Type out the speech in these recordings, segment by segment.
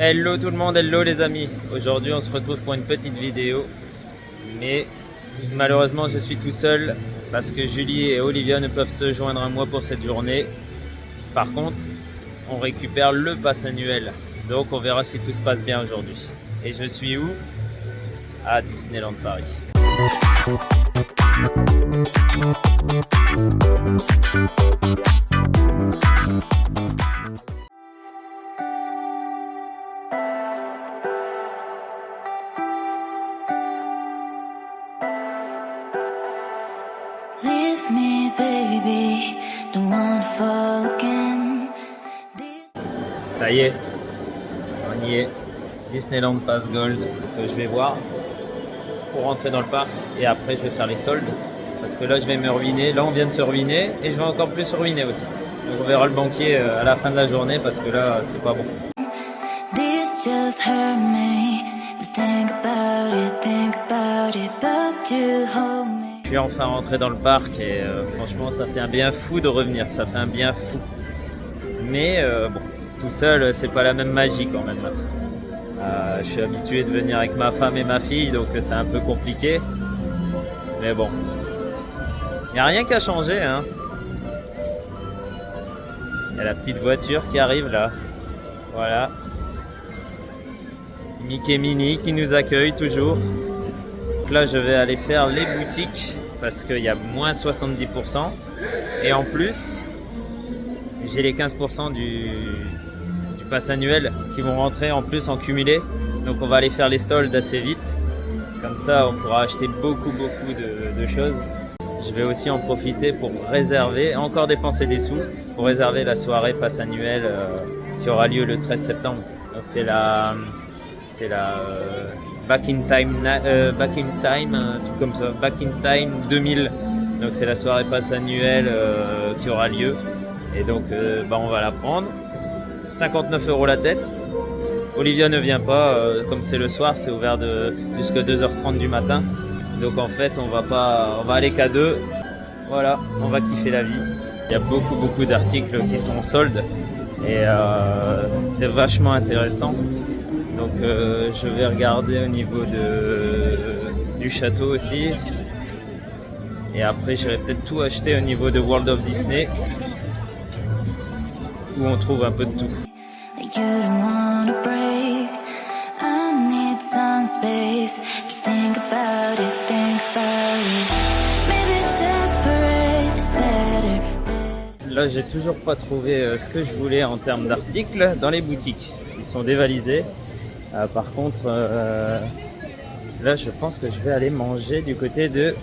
Hello tout le monde, hello les amis. Aujourd'hui on se retrouve pour une petite vidéo. Mais malheureusement je suis tout seul parce que Julie et Olivia ne peuvent se joindre à moi pour cette journée. Par contre, on récupère le pass annuel. Donc on verra si tout se passe bien aujourd'hui. Et je suis où? À Disneyland Paris. Leave me, baby, don't wanna fall again. Ça y est, on y est. Disneyland Pass Gold que je vais voir pour rentrer dans le parc et après je vais faire les soldes parce que là je vais me ruiner. Là on vient de se ruiner et je vais encore plus se ruiner aussi. Donc on verra le banquier à la fin de la journée parce que là c'est pas bon. This just hurt me. Just think about it, but you hold me. Je suis enfin rentré dans le parc et franchement ça fait un bien fou de revenir, ça fait un bien fou. Mais bon, tout seul c'est pas la même magie quand même. Je suis habitué de venir avec ma femme et ma fille donc c'est un peu compliqué. Mais bon, il n'y a rien qu'à changer hein. Il y a la petite voiture qui arrive là. Voilà. Mickey Minnie qui nous accueille toujours. Donc là je vais aller faire les boutiques parce qu'il y a moins 70%. Et en plus, j'ai les 15% du pass annuel qui vont rentrer en plus en cumulé. Donc on va aller faire les soldes assez vite. Comme ça on pourra acheter beaucoup de choses. Je vais aussi en profiter pour réserver, encore dépenser des sous, pour réserver la soirée pass annuel qui aura lieu le 13 septembre. Donc c'est la Back in Time, un truc comme ça, Back in Time 2000. Donc c'est la soirée pass annuelle qui aura lieu. Et donc on va la prendre. 59 € la tête. Olivia ne vient pas, comme c'est le soir, c'est ouvert jusqu'à 2h30 du matin. Donc en fait on va aller qu'à deux. Voilà, on va kiffer la vie. Il y a beaucoup d'articles qui sont en solde. Et c'est vachement intéressant. Donc je vais regarder au niveau du château aussi. Et après j'irai peut-être tout acheter au niveau de World of Disney. Où on trouve un peu de tout. You don't wanna break. I need some space. Just think about it, Maybe separate is better. Là j'ai toujours pas trouvé ce que je voulais en termes d'articles dans les boutiques. Ils sont dévalisés. Par contre, là je pense que je vais aller manger du côté de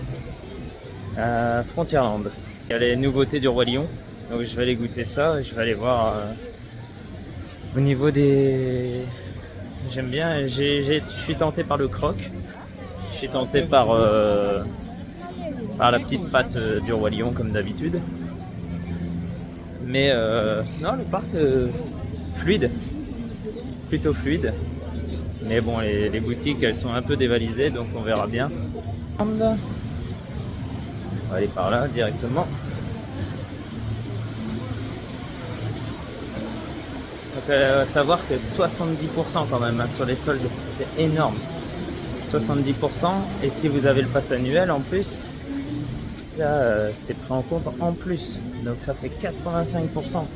Frontierland. Il y a les nouveautés du Roi Lion. Donc je vais aller goûter ça, je vais aller voir au niveau des... J'aime bien, je suis tenté par le croc, je suis tenté par la petite pâte du Roi Lion comme d'habitude. Mais non, le parc fluide, plutôt fluide. Mais bon, les boutiques elles sont un peu dévalisées donc on verra bien. On va aller par là directement. Donc savoir que 70% quand même hein, sur les soldes, c'est énorme. 70% et si vous avez le pass annuel en plus, ça c'est pris en compte en plus. Donc ça fait 85%.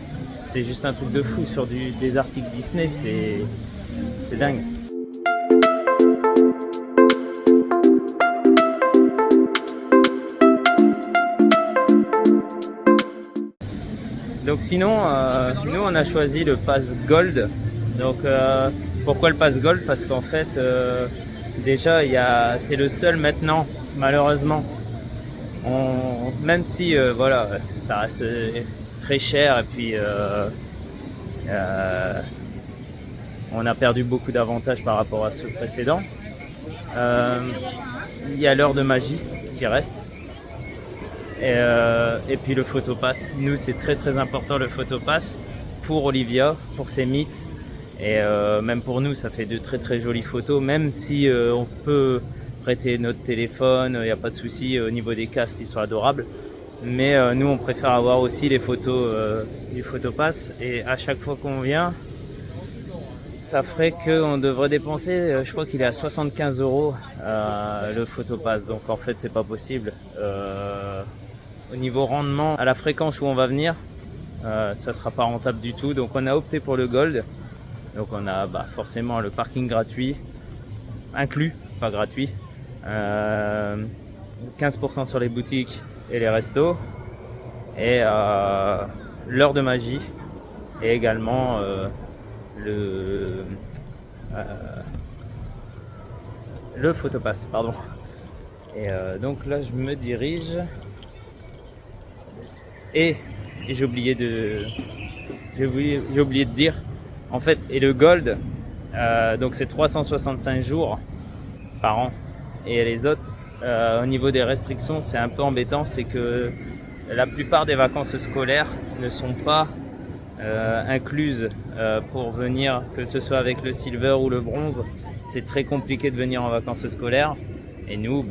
C'est juste un truc de fou sur des articles Disney, c'est dingue. Donc sinon, nous on a choisi le pass Gold. Donc pourquoi le pass Gold? Parce qu'en fait, déjà c'est le seul maintenant, malheureusement. Même si voilà, ça reste très cher et puis on a perdu beaucoup d'avantages par rapport à ceux précédents. Il y a l'heure de magie qui reste. Et puis le photopass, nous c'est très important le photopass pour Olivia, pour ses mythes et même pour nous ça fait de très jolies photos, même si on peut prêter notre téléphone, il n'y a pas de souci au niveau des castes, ils sont adorables, mais nous on préfère avoir aussi les photos du photopass et à chaque fois qu'on vient ça ferait qu'on devrait dépenser, je crois qu'il est à 75 € le photopass, donc en fait c'est pas possible. Au niveau rendement, à la fréquence où on va venir, ça sera pas rentable du tout, donc on a opté pour le Gold. Donc on a forcément le parking gratuit, inclus, pas gratuit, 15% sur les boutiques et les restos, et l'heure de magie, et également le photopass, pardon. Et donc là je me dirige, et j'ai oublié de dire, en fait, et le Gold, donc c'est 365 jours par an, et les autres, au niveau des restrictions, c'est un peu embêtant, c'est que la plupart des vacances scolaires ne sont pas incluses pour venir, que ce soit avec le Silver ou le Bronze. C'est très compliqué de venir en vacances scolaires, et nous,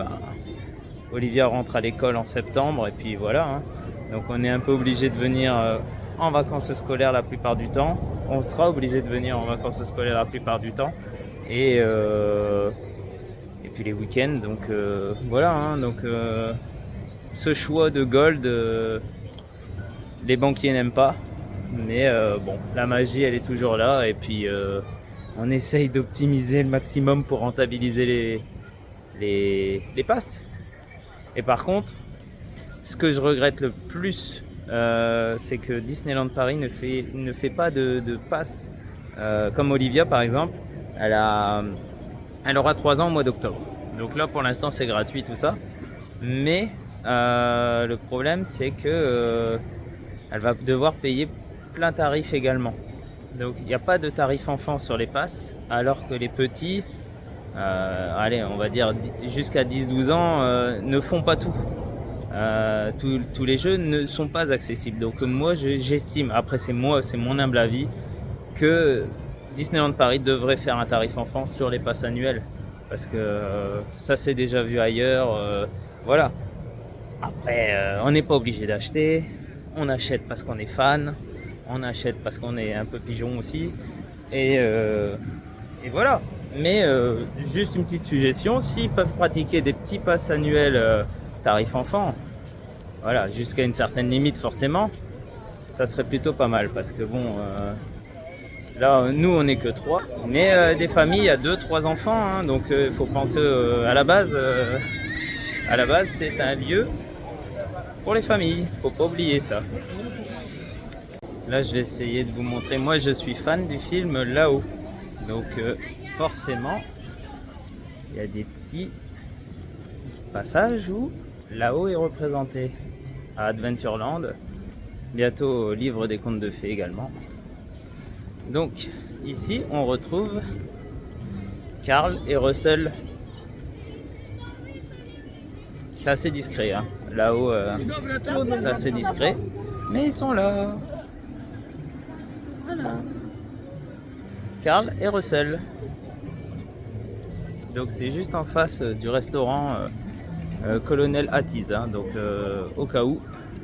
Olivia rentre à l'école en septembre, et puis voilà, hein. Donc on est un peu obligé de venir en vacances scolaires la plupart du temps. On sera obligé de venir en vacances scolaires la plupart du temps, et puis les week-ends, donc voilà, hein. Donc ce choix de Gold, les banquiers n'aiment pas, mais bon, la magie elle est toujours là, et puis on essaye d'optimiser le maximum pour rentabiliser les passes. Et par contre, ce que je regrette le plus, c'est que Disneyland Paris ne fait pas de pass comme Olivia par exemple. Elle aura 3 ans au mois d'octobre. Donc là pour l'instant c'est gratuit tout ça. Mais le problème c'est que elle va devoir payer plein tarif également. Donc il n'y a pas de tarif enfant sur les passes, alors que les petits, allez on va dire jusqu'à 10-12 ans, ne font pas tout. Tous les jeux ne sont pas accessibles. Donc moi j'estime, après c'est mon humble avis, que Disneyland Paris devrait faire un tarif enfant sur les passes annuelles, parce que ça c'est déjà vu ailleurs, voilà. Après on n'est pas obligé d'acheter, on achète parce qu'on est fan, on achète parce qu'on est un peu pigeon aussi, et voilà. Mais juste une petite suggestion, s'ils peuvent pratiquer des petits passes annuels tarif enfant, voilà, jusqu'à une certaine limite forcément, ça serait plutôt pas mal, parce que bon, là nous on n'est que 3, mais des familles à 2-3 enfants, hein, donc il faut penser à la base c'est un lieu pour les familles, faut pas oublier ça. Là je vais essayer de vous montrer, moi je suis fan du film Là-haut, donc forcément il y a des petits passages où Là-haut est représenté à Adventureland, bientôt au livre des contes de fées également. Donc ici on retrouve Carl et Russell. C'est assez discret, hein. Là-haut c'est assez discret, mais ils sont là. Voilà, Carl et Russell. Donc c'est juste en face du restaurant Colonel Attiz, hein. Donc au cas où,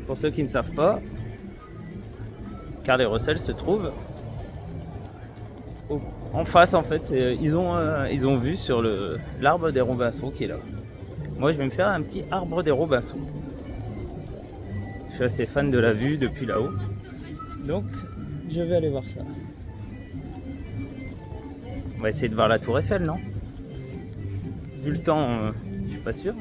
pour ceux qui ne savent pas, Carl et Russell se trouvent en face, en fait. Ils ont vu sur l'arbre des Robinson qui est là. Moi je vais me faire un petit arbre des Robinson. Je suis assez fan de la vue depuis là-haut, donc je vais aller voir ça. On va essayer de voir la tour Eiffel, non? Vu le temps, je suis pas sûr.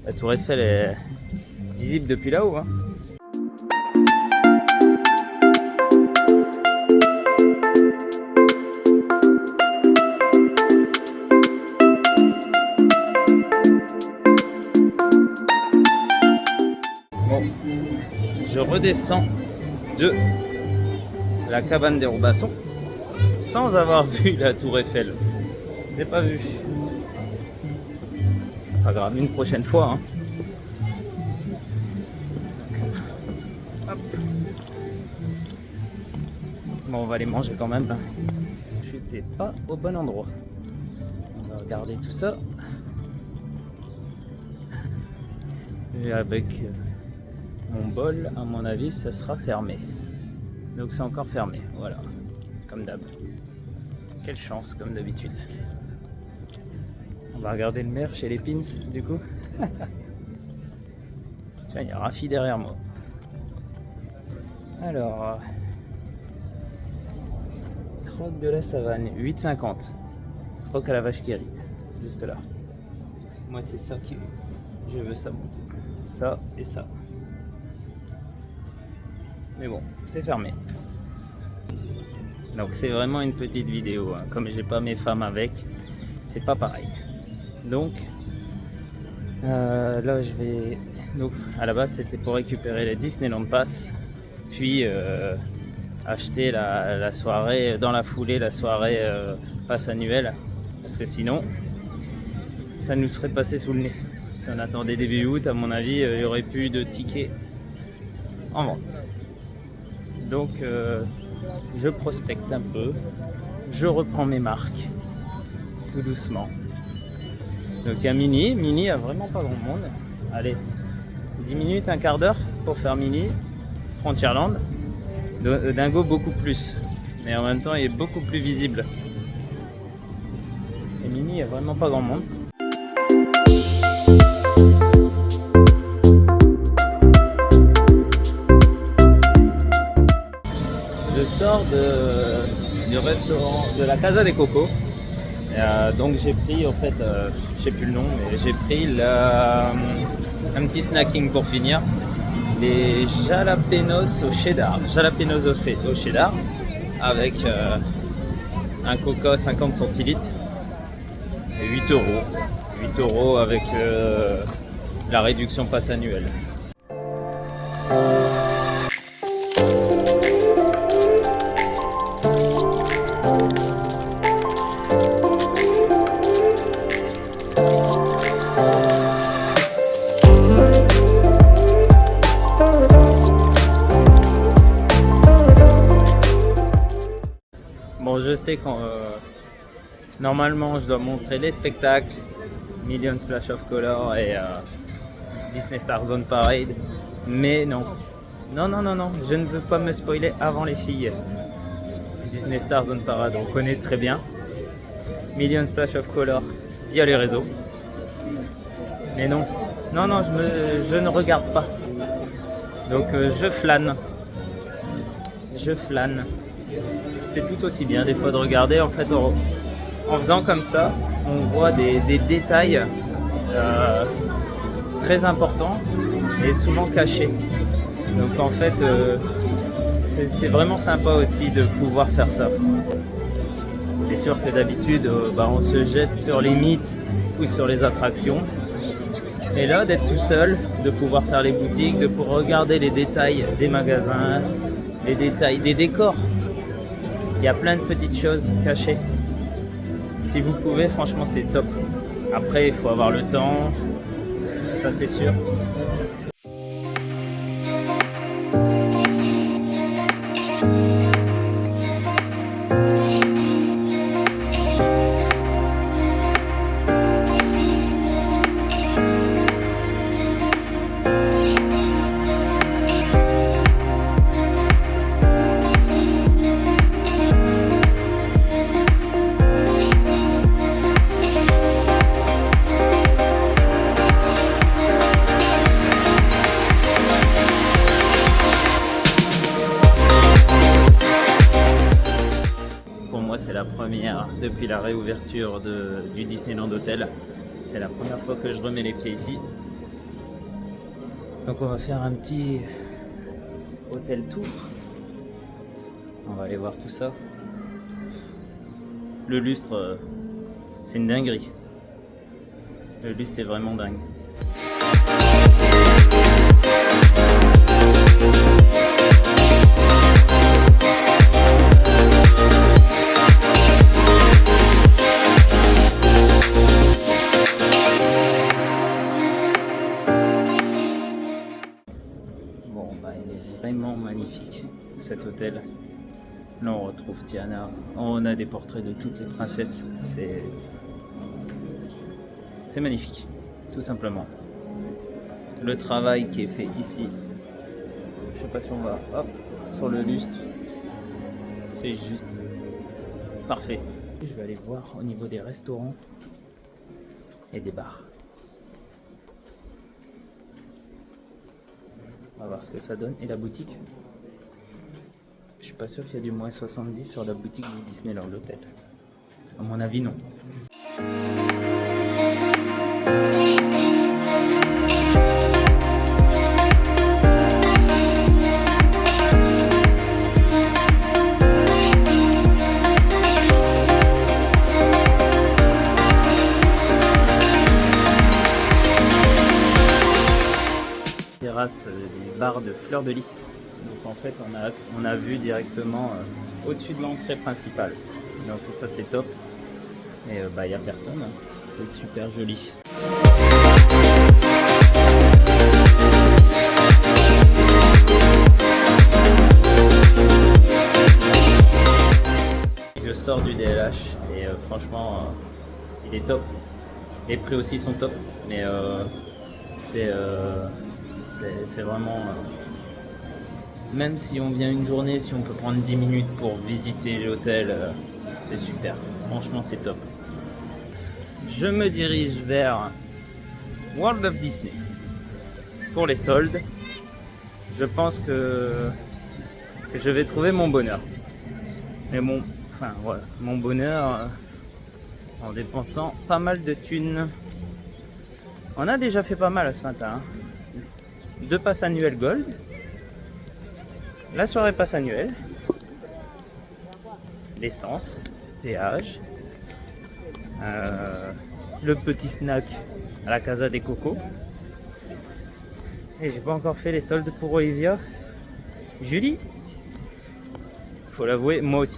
La tour Eiffel est visible depuis là-haut, hein. Bon, je redescends de la cabane des Robinson sans avoir vu la tour Eiffel. J'ai pas vu. Pas grave, une prochaine fois, hein. Hop. Bon, on va les manger quand même. Je n'étais pas au bon endroit. On va regarder tout ça. Et avec mon bol, à mon avis, ça sera fermé. Donc c'est encore fermé. Voilà, comme d'hab. Quelle chance, comme d'habitude. On va regarder le maire chez les Pins, du coup. Tiens, il y a Rafi derrière moi. Alors, croque de la savane, 8,50. Croque à la vache qui rit, juste là. Moi, c'est ça qui... Je veux ça, ça et ça. Mais bon, c'est fermé. Donc c'est vraiment une petite vidéo, hein. Comme j'ai pas mes femmes avec, c'est pas pareil. Donc là je vais... Donc à la base c'était pour récupérer les Disneyland Pass, puis acheter la soirée, dans la foulée la soirée pass annuelle, parce que sinon ça nous serait passé sous le nez. Si on attendait début août, à mon avis, il n'y aurait plus de tickets en vente. Donc je prospecte un peu, je reprends mes marques, tout doucement. Donc il y a Mini, Mini a vraiment pas grand monde. Allez, 10 minutes, un quart d'heure pour faire Mini, Frontierland. Dingo beaucoup plus, mais en même temps il est beaucoup plus visible. Et Mini, il y a vraiment pas grand monde. Je sors du restaurant de la Casa des Cocos. Donc j'ai pris, en fait, je sais plus le nom, mais j'ai pris un petit snacking pour finir. Les jalapenos au cheddar. Jalapenos au cheddar avec un coca 50 centilitres et 8 euros. 8 euros avec la réduction passe annuelle. Bon, je sais quand normalement je dois montrer les spectacles, Million Splash of Color et Disney Star Zone Parade, mais non, je ne veux pas me spoiler avant les filles. Disney Star Zone Parade, on connaît très bien. Million Splash of Color via les réseaux, mais non, je ne regarde pas. Donc je flâne. C'est tout aussi bien des fois de regarder. En fait, en faisant comme ça, on voit des détails très importants et souvent cachés. Donc en fait, c'est vraiment sympa aussi de pouvoir faire ça. C'est sûr que d'habitude, on se jette sur les mythes ou sur les attractions. Mais là, d'être tout seul, de pouvoir faire les boutiques, de pouvoir regarder les détails des magasins, les détails des décors. Il y a plein de petites choses cachées. Si vous pouvez, franchement, c'est top. Après, il faut avoir le temps, ça c'est sûr. C'est la première depuis la réouverture du Disneyland Hotel. C'est la première fois que je remets les pieds ici. Donc on va faire un petit hôtel tour. On va aller voir tout ça. Le lustre, c'est une dinguerie. Le lustre, c'est vraiment dingue. Il est vraiment magnifique cet hôtel. Là on retrouve Tiana, on a des portraits de toutes les princesses, c'est magnifique, tout simplement. Le travail qui est fait ici, je sais pas si on va, hop, sur le lustre, C'est juste parfait. Je vais aller voir au niveau des restaurants et des bars. On va voir ce que ça donne. Et la boutique, je suis pas sûr qu'il y a du moins 70 sur la boutique du Disneyland Hotel. À mon avis, non. Terrasse des bars de Fleur de Lys. Donc en fait on a vu directement au-dessus de l'entrée principale. Donc ça c'est top. Et il n'y a personne. C'est super joli. Je sors du DLH et franchement il est top. Les prix aussi sont top. Mais c'est vraiment, même si on vient une journée, si on peut prendre 10 minutes pour visiter l'hôtel, c'est super. Franchement, c'est top. Je me dirige vers World of Disney pour les soldes. Je pense que je vais trouver mon bonheur. Mais mon bonheur en dépensant pas mal de thunes. On a déjà fait pas mal ce matin. 2 passes annuelles Gold, la soirée passe annuelle, l'essence, péage, le petit snack à la Casa des Cocos. Et j'ai pas encore fait les soldes pour Olivia. Julie, faut l'avouer, moi aussi.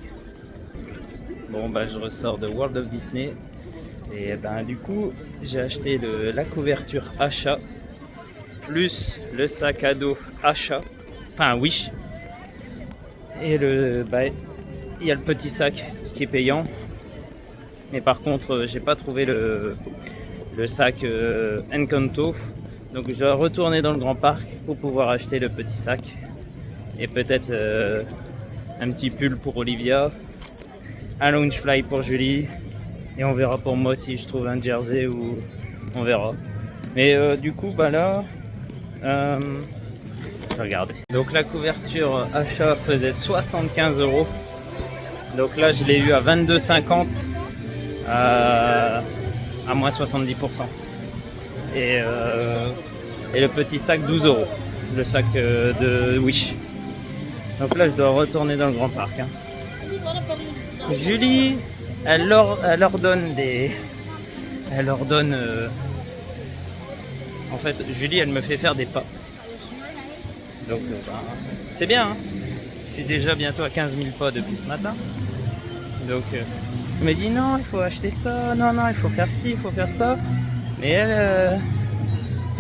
Bon je ressors de World of Disney et du coup j'ai acheté la couverture achat plus le sac à dos achat, enfin Wish, et il y a le petit sac qui est payant, mais par contre j'ai pas trouvé le sac Encanto, donc je dois retourner dans le grand parc pour pouvoir acheter le petit sac et peut-être un petit pull pour Olivia, un Loungefly pour Julie, et on verra pour moi si je trouve un jersey ou on verra. Mais du coup là je vais regarder. Donc la couverture achat faisait 75 €. Donc là je l'ai eu à 22,50 à moins 70%. Et le petit sac 12 €. Le sac de Wish. Donc là je dois retourner dans le grand parc. Julie, elle leur donne des... Elle leur donne... En fait, Julie, elle me fait faire des pas. Donc, c'est bien. Hein, je suis déjà bientôt à 15 000 pas depuis ce matin. Donc, elle me dit non, il faut acheter ça. Non, il faut faire ci, il faut faire ça. Mais elle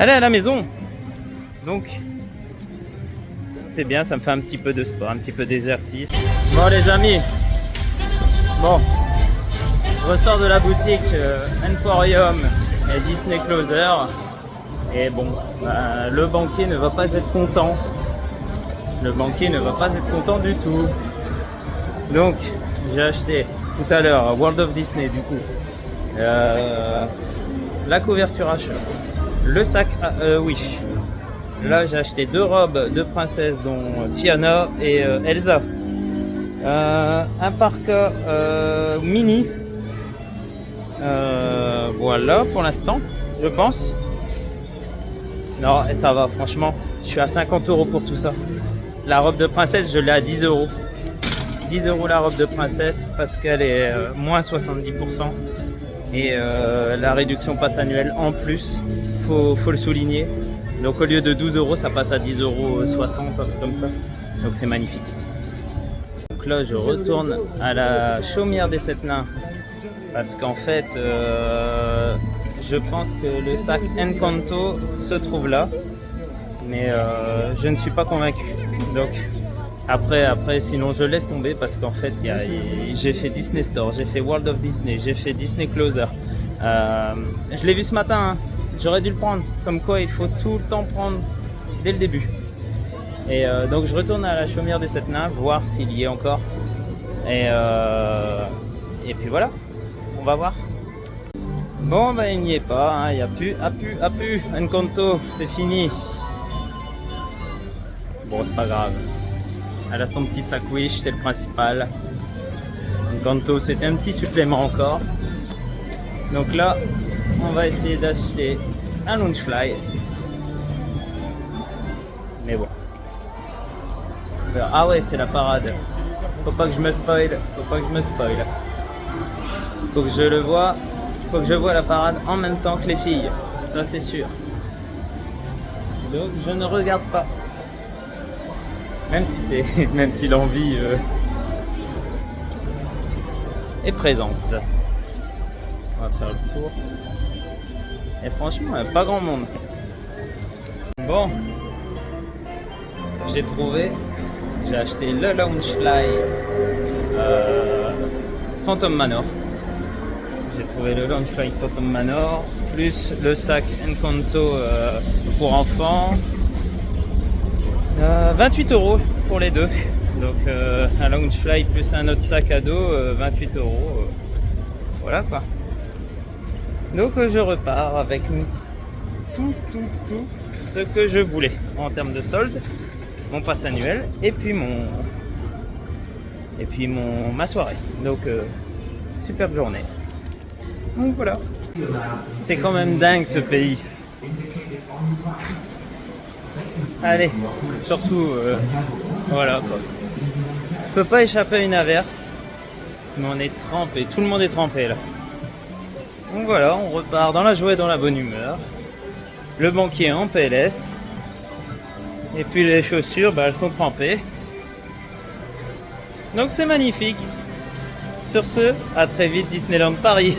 est à la maison. Donc, c'est bien, ça me fait un petit peu de sport, un petit peu d'exercice. Bon, les amis. Bon, je ressors de la boutique Emporium et Disney Closer. Et bon, le banquier ne va pas être content. Le banquier ne va pas être content du tout. Donc, j'ai acheté tout à l'heure à World of Disney, du coup, la couverture achat, le sac Wish. Là, j'ai acheté 2 robes de princesse, dont Tiana et Elsa. Un parka mini. Voilà pour l'instant, je pense. Non, et ça va, franchement, je suis à 50 € pour tout ça. La robe de princesse, je l'ai à 10 €. 10 € la robe de princesse parce qu'elle est moins 70%. Et la réduction passe annuelle en plus, faut le souligner. Donc au lieu de 12 €, ça passe à 10,60 €, comme ça. Donc c'est magnifique. Donc là, je retourne à la chaumière des 7 nains. Parce qu'en fait, je pense que le sac Encanto se trouve là. Mais je ne suis pas convaincu. Donc après sinon je laisse tomber parce qu'en fait j'ai fait Disney Store, j'ai fait World of Disney, j'ai fait Disney Closer. Je l'ai vu ce matin, hein. J'aurais dû le prendre. Comme quoi il faut tout le temps prendre dès le début. Et donc je retourne à la chaumière des 7 nains, voir s'il y est encore. Et puis voilà, on va voir. Bon, bah il n'y est pas, hein. Il n'y a plus, Encanto, c'est fini. Bon, c'est pas grave. Elle a son petit sac Wish, c'est le principal. Encanto, c'était un petit supplément encore. Donc là, on va essayer d'acheter un Loungefly. Mais bon. Ah ouais, c'est la parade. Faut pas que je me spoil. Faut que je le vois. Faut que je vois la parade en même temps que les filles. Ça, c'est sûr. Donc, je ne regarde pas. Même si l'envie est présente. On va faire le tour. Et franchement, il n'y a pas grand monde. Bon. J'ai trouvé. J'ai acheté le Loungefly Phantom Manor. J'ai trouvé le Loungefly Phantom Manor, plus le sac Encanto pour enfants. 28 € pour les deux. Donc un Loungefly plus un autre sac à dos, 28 €. Voilà quoi. Donc je repars avec tout ce que je voulais en termes de solde. Mon pass annuel et puis ma soirée. Donc superbe journée. Donc voilà. C'est quand même dingue ce pays. Allez, surtout voilà quoi. Je peux pas échapper à une averse. Mais on est trempé, tout le monde est trempé là. Donc voilà, on repart dans la joie et dans la bonne humeur. Le banquier en PLS. Et puis les chaussures, bah, elles sont trempées. Donc c'est magnifique. Sur ce, à très vite Disneyland Paris.